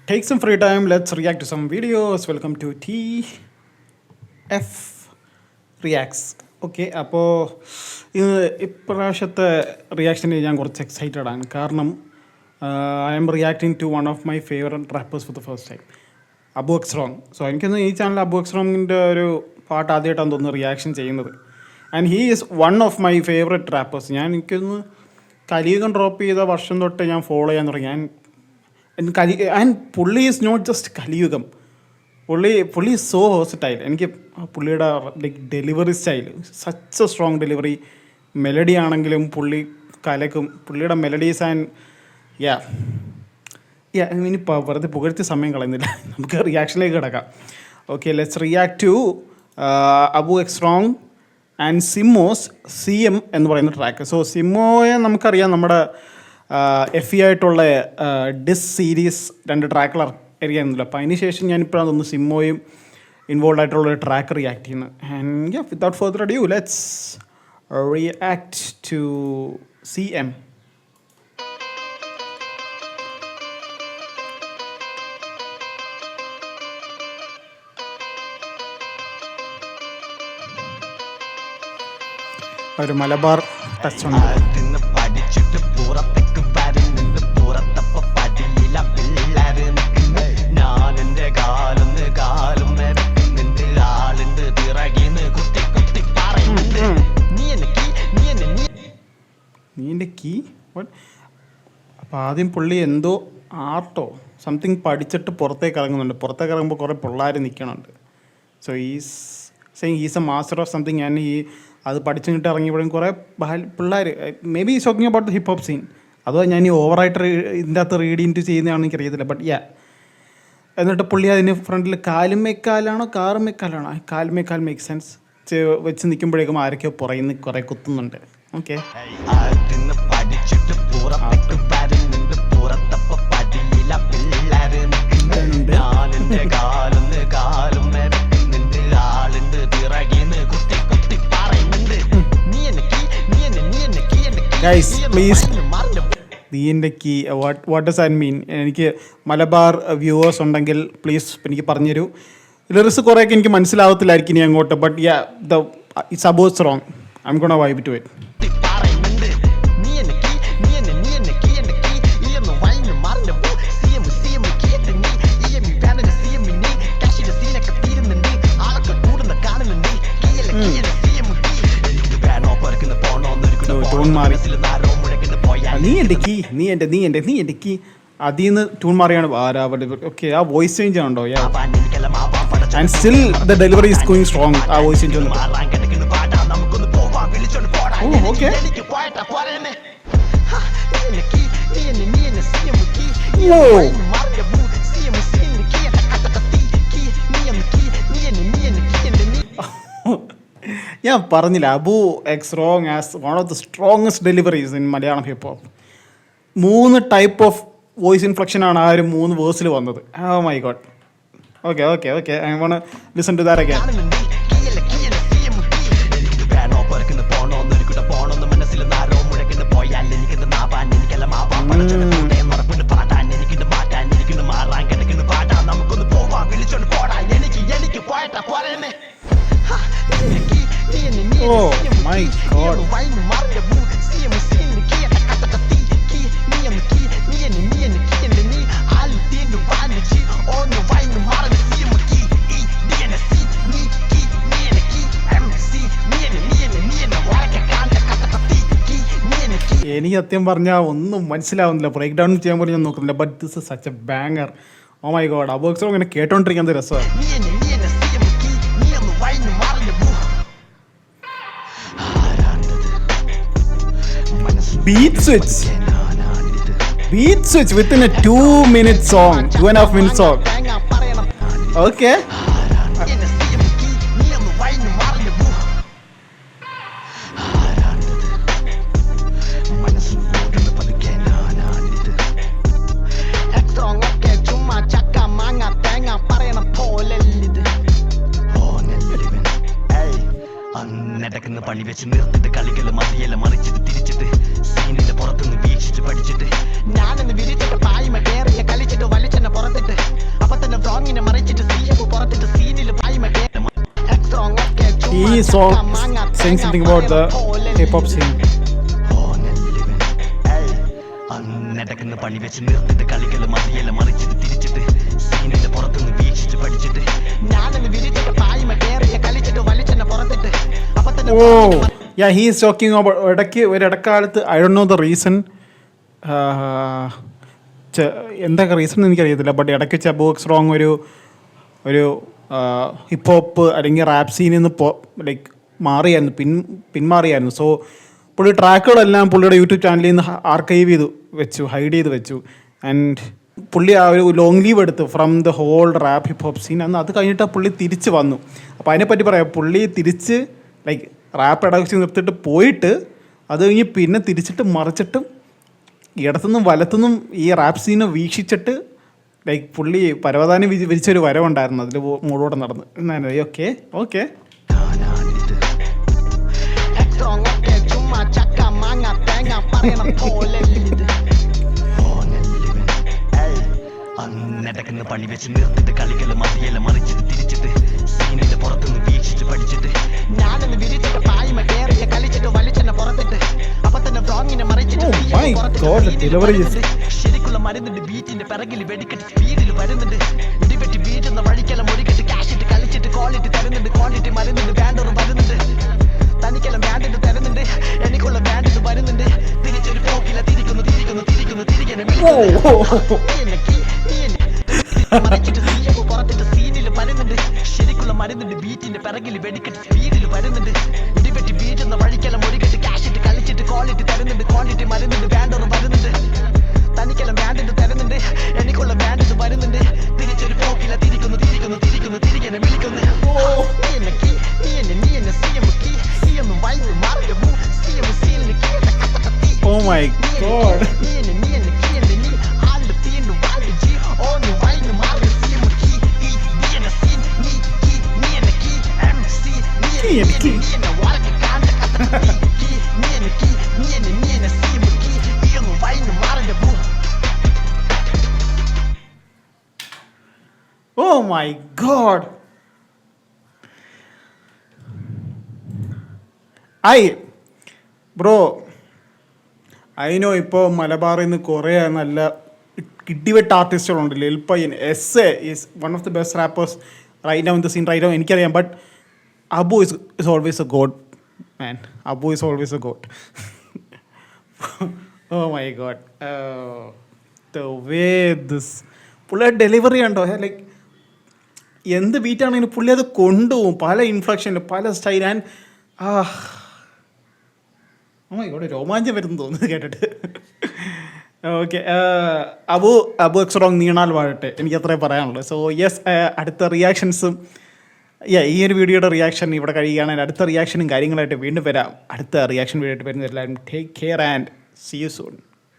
Take some free time. Let's react to some videos. Welcome to TF Reacts. Okay, അപ്പോൾ ഇത് ഇപ്രാവശ്യത്തെ റിയാക്ഷന് ഞാൻ കുറച്ച് എക്സൈറ്റഡ് ആണ്. കാരണം I am reacting to one of my favourite rappers for the first time, Abu Xtrong. So എനിക്കൊന്ന് ഈ ചാനൽ അബു എക്സ്ട്രോങ്ങിൻ്റെ ഒരു പാട്ട് ആദ്യമായിട്ടാണ് തോന്നുന്നു റിയാക്ഷൻ ചെയ്യുന്നത്. And he is one of my favourite wrappers. എനിക്കൊന്ന് കലിയുഗം ഡ്രോപ്പ് ചെയ്ത വർഷം തൊട്ട് ഞാൻ ഫോളോ ചെയ്യാൻ തുടങ്ങി. ആൻഡ് പുള്ളി ഈസ് നോട്ട് ജസ്റ്റ് കലിയുഗം, പുള്ളി ഈസ് സോ വേഴ്സറ്റൈൽ. എനിക്ക് പുള്ളിയുടെ like delivery style, such A strong delivery. Melody ആണെങ്കിലും പുള്ളി കലക്കും. പുള്ളിയുടെ മെലഡീസ് ആൻഡ് യാ ഇനി വെറുതെ പുകഴ്ത്തി സമയം കളയുന്നില്ല, നമുക്ക് റിയാക്ഷനിലേക്ക് കിടക്കാം. Okay, let's react to Abu Xtrong and Simmos CM എന്ന് പറയുന്ന ട്രാക്ക്. സോ സിമ്മോയെ നമുക്കറിയാം, നമ്മുടെ FE ആയിട്ടുള്ള ഡിസ് സീരീസ് 2 ട്രാക്കുകൾ അറിയാമെന്നില്ല. അപ്പോൾ അതിന് ശേഷം ഞാനിപ്പോഴാണ് തോന്നുന്നു സിമ്മോയും ഇൻവോൾവ് ആയിട്ടുള്ളൊരു ട്രാക്ക് റിയാക്ട് ചെയ്യുന്നത്. And without further adieu let's react to CM. ഒരു മലബാർ ടച്ച് ഉണ്ട്. നീൻ്റെ കീ വട്ട്? അപ്പോൾ ആദ്യം പുള്ളി എന്തോ ആർട്ടോ സംതിങ് പഠിച്ചിട്ട് പുറത്തേക്ക് ഇറങ്ങുന്നുണ്ട്. പുറത്തേക്ക് ഇറങ്ങുമ്പോൾ കുറേ പിള്ളേർ നിൽക്കണുണ്ട്. So is saying he's a master of something. ഞാൻ അത് പഠിച്ചിട്ട് ഇറങ്ങിയപ്പോഴും കുറേ പിള്ളേർ, maybe is talking about the hip hop scene. അതോ ഞാൻ ഓവറായിട്ട് ഇതിൻ്റെ അകത്ത് റീഡ് ഇൻ ടു ചെയ്യുന്നതാണെന്ന് എനിക്കറിയത്തില്ല. ബട്ട് എന്നിട്ട് പുള്ളി അതിന് ഫ്രണ്ടിൽ കാലുമേക്കാലാണോ കാറുമേക്കാലാണോ, കാലുമേക്കാൽ മേക്ക് സെൻസ് വെച്ച് നിൽക്കുമ്പോഴേക്കും ആരൊക്കെയോ പുറയുന്ന കുറേ കുത്തുന്നുണ്ട്. ഓക്കെ, ഗൈസ് പ്ലീസ്, നീൻ്റെ കീ വാട്ട് ഡസ് ദാറ്റ് മീൻ? എനിക്ക് മലബാർ വ്യൂവേഴ്സ് ഉണ്ടെങ്കിൽ പ്ലീസ് എനിക്ക് പറഞ്ഞുതരൂ. ലിറിക്സ് കുറേയൊക്കെ എനിക്ക് മനസ്സിലാവത്തില്ലായിരിക്കും ഇനി അങ്ങോട്ട്. But it's about strong. I'm gonna vibe to it. Tune മാറി. നീ എൻ്റെ കീ അതിൽ നിന്ന് ടൂൺ മാറിയാണ്. ഓക്കെ, ആ വോയിസ് ചേഞ്ച് ആണോ? And still the delivery is going strong. ആ വോയിസ് ചേഞ്ച് വന്നിട്ട് ഓക്കെ. ഞാൻ പറഞ്ഞില്ല, Abu Xtrong as one of the strongest deliveries in Malayalam hip hop. 3 type of voice ഇൻഫ്ലക്ഷനാണ് ആ ഒരു 3 വേഴ്സിൽ വന്നത്. Oh my god. Okay I won't listen to that again. Oh my god. എനിക്ക് സത്യം പറഞ്ഞാൽ ഒന്നും മനസ്സിലാവുന്നില്ല. ബ്രേക്ക് ഡൗൺ ചെയ്യാൻ പോലും ഞാൻ നോക്കുന്നില്ല. But this is such a banger. Oh my god. Abu Xtrong ഇങ്ങനെ കേട്ടോണ്ടിരിക്കാൻ രസമാണ്. Beat switch within a 2-minute song, 2.5-minute song. Okay. പണി വെച്ച് നിർത്തിട്ട് കളിക്കല് മതിയല്ല, മറിച്ചിട്ട് തിരിച്ചിട്ട് സീനിന്റെ പുറത്തുനിന്ന് വീക്ഷിച്ച് പഠിച്ചിട്ട് ഞാനെന്ന് വിരിച്ചിട്ട് പായ്മ കേറിയ കളിച്ചിട്ട് വലിച്ചെന്നെ പുറത്തിട്ട് he saying something about the hip hop scene. അന്നടക്കുന്ന പണി വെച്ച് നിർത്തിട്ട് കളിക്കല് മതിയല്ല മറിച്ചിട്ട് തിരിച്ചിട്ട് സീനിന്റെ പുറത്തുനിന്ന് വീക്ഷിച്ച് പഠിച്ചിട്ട് ഞാനൊന്ന് വിരിച്ചിട്ട് പായ്മ കേറിയ കളിച്ചിട്ട് വലിച്ചെന്നെ പുറത്തിട്ട് അപ്പൊ തന്നെ Oh, yeah, he is talking about ഇടക്കാലത്ത് I don't know the reason എന്തൊക്കെ റീസൺ എനിക്കറിയത്തില്ല. ബട്ട് ഇടയ്ക്ക് വെച്ച് അബു എക്സ്ട്രോങ് ഒരു ഹിപ്പ് ഹോപ്പ് അല്ലെങ്കിൽ റാപ്പ് സീനിൽ നിന്ന് ലൈക്ക് മാറിയായിരുന്നു, പിന്മാറിയായിരുന്നു. സോ പുള്ളി ട്രാക്കുകളെല്ലാം പുള്ളിയുടെ യൂട്യൂബ് ചാനലിൽ നിന്ന് ആർക്കൈവ് ചെയ്ത് വെച്ചു, ഹൈഡ് ചെയ്ത് വെച്ചു. ആൻഡ് പുള്ളി ആ ഒരു ലോങ് ലീവ് എടുത്തു from the whole rap hip hop scene. അത് കഴിഞ്ഞിട്ട് പുള്ളി തിരിച്ച് വന്നു. അപ്പോൾ അതിനെപ്പറ്റി പറയാം. പുള്ളി തിരിച്ച് ലൈക്ക് റാപ്പ് ഇടവച്ച് നിർത്തിയിട്ട് പോയിട്ട് അത് കഴിഞ്ഞ് പിന്നെ തിരിച്ചിട്ട് മറിച്ചിട്ടും ഇടത്തുനിന്നും വലത്തുനിന്നും ഈ റാപ്പ് സീനെ വീക്ഷിച്ചിട്ട് ലൈക്ക് പുള്ളി പരവതാനി വിരിച്ചൊരു വരവുണ്ടായിരുന്നു. അതിൽ മുഴുവൻ നടന്ന്. ഓക്കെ ഓക്കെ അന്നടക്കുന്ന പണി വെച്ച് നിർത്തിട്ട് കളിക്കല് മതിയല്ല മറിച്ചിട്ട് തിരിച്ചിട്ട് സീനിന്റെ പുറത്തുനിന്ന് വീക്ഷിച്ച് പഠിച്ചിട്ട് ഞാനൊന്ന് വിരിച്ചിട്ട് പായ്മ കേറിയ കളിച്ചിട്ട് വലിച്ചെന്നെ പുറത്തിട്ട് അപ്പൊ തന്നെ ബ്ലോങ്ങിനെ മറിച്ചിട്ട് ശരിക്കുള്ള മരുന്നുണ്ട് ബീറ്റിന്റെ പിറകിൽ വെടിക്കെട്ട് സ്പീഡിൽ വരുന്നുണ്ട് ഇടിപെട്ടി ബീറ്റുന്ന വഴിക്കെല്ലാം ഒരിക്കട്ട് ക്യാഷിട്ട് കളിച്ചിട്ട് ക്വാളിറ്റി തരുന്നുണ്ട് ക്വാണ്ടിറ്റി മരുന്നുണ്ട് ബാൻഡറും വരുന്നുണ്ട് തനിക്കെല്ലാം ബാൻഡിട്ട് തരുന്നുണ്ട് എനിക്കുള്ള ബാൻഡിട്ട് വരുന്നുണ്ട് തിരിച്ചൊരു പോക്കില്ല തിരിക്കുന്നു തിരികെ മറിച്ചിട്ട് പുറത്തിട്ട് സീനിൽ വരുന്നുണ്ട് ശരിക്കുള്ള മരുന്നുണ്ട് ബീറ്റിന്റെ പിറകിൽ വെടിക്കെട്ട് സ്പീഡിൽ വരുന്നുണ്ട് ഇടിപെട്ടി ബീറ്റുന്ന വഴിക്കെല്ലാം ഒരിക്കട്ട് ക്യാഷിട്ട് കളിച്ചിട്ട് ക്വാളിറ്റി തരുന്നുണ്ട് ക്വാണ്ടിറ്റി മരുന്നുണ്ട് ബാൻഡറും വരുന്നുണ്ട് തനിക്കെല്ലാം ബാൻഡിട്ട് തരുന്നുണ്ട് എനിക്കുള്ള ബാൻഡിട്ട് വരുന്നുണ്ട് തിരിച്ചൊരു പോക്കില്ല തിരിക്കുന്നു തിരികെ വിളിക്കുന്നു Oh my god. Oh my god. Bro I know ഇപ്പോൾ മലബാറിൽ നിന്ന് കുറേ നല്ല കിട്ടിവെട്ട് ആർട്ടിസ്റ്റുകളുണ്ട്. Lil Payyan is is one of the best rappers right now in the scene right now. എനിക്കറിയാം. But Abu is always a god man. Abu is always a god. Oh my god. The way this പുള്ളിയുടെ delivery ഉണ്ടോ like എന്ത് ബീറ്റാണെങ്കിലും പുള്ളി അത് കൊണ്ടുപോകും. പല ഇൻഫ്ലക്ഷനിൽ പല സ്റ്റൈൽ. ആൻഡ് ഇവിടെ രോമാഞ്ചം വരുന്നു തോന്നുന്നു കേട്ടിട്ട്. ഓക്കെ അബു എക്സ്ട്രോങ് നീണാൽ വാഴട്ടെ, എനിക്ക് അത്രേ പറയാനുള്ളൂ. സോ യെസ്, അടുത്ത റിയാക്ഷൻസും ഈ ഒരു വീഡിയോയുടെ റിയാക്ഷൻ ഇവിടെ കഴിയുകയാണെങ്കിൽ അടുത്ത റിയാക്ഷനും കാര്യങ്ങളായിട്ട് വീണ്ടും വരാം. അടുത്ത റിയാക്ഷൻ വീഡിയോ ആയിട്ട് വരുന്ന എല്ലാവരും take care and see you soon.